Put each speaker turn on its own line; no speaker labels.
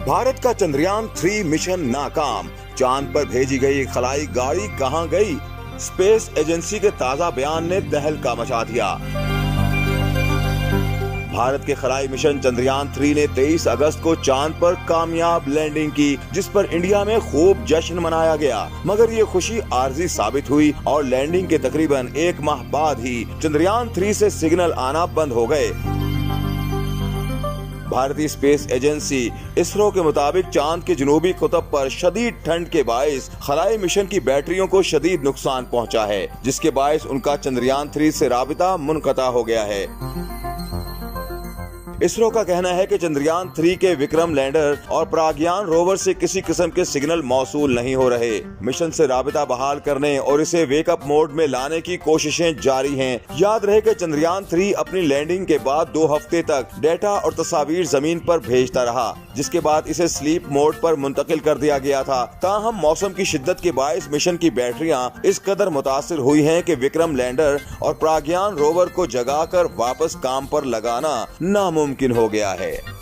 भारत का चंद्रयान 3 मिशन नाकाम, चांद पर भेजी गई खलाई गाड़ी कहां गई? स्पेस एजेंसी के ताजा बयान ने तहलका मचा दिया। भारत के खलाई मिशन चंद्रयान 3 ने 23 अगस्त को चांद पर कामयाब लैंडिंग की, जिस पर इंडिया में खूब जश्न मनाया गया। मगर ये खुशी आर्जी साबित हुई और लैंडिंग के तकरीबन 1 माह बाद ही चंद्रयान 3 से सिग्नल आना बंद हो गए। भारतीय स्पेस एजेंसी इसरो के मुताबिक चांद के जनूबी कुतब पर शदीद ठंड के बायस खलाई मिशन की बैटरियों को शदीद नुकसान पहुंचा है, जिसके बायस उनका चंद्रयान 3 से राबिता मुनक़ता हो गया है। इसरो का कहना है कि चंद्रयान 3 के विक्रम लैंडर और प्रज्ञान रोवर से किसी किस्म के सिग्नल मौसूल नहीं हो रहे। मिशन से राबिता बहाल करने और इसे वेकअप मोड में लाने की कोशिशें जारी हैं। याद रहे कि चंद्रयान 3 अपनी लैंडिंग के बाद 2 हफ्ते तक डेटा और तस्वीर जमीन पर भेजता रहा, जिसके बाद इसे स्लीप मोड पर मुंतकिल कर दिया गया था। ताहम मौसम की शिद्दत के बायस मिशन की बैटरियां इस कदर मुतासिर हुई हैं कि विक्रम लैंडर और प्रज्ञान रोवर को जगाकर वापस काम पर लगाना नामुमकिन हो गया है।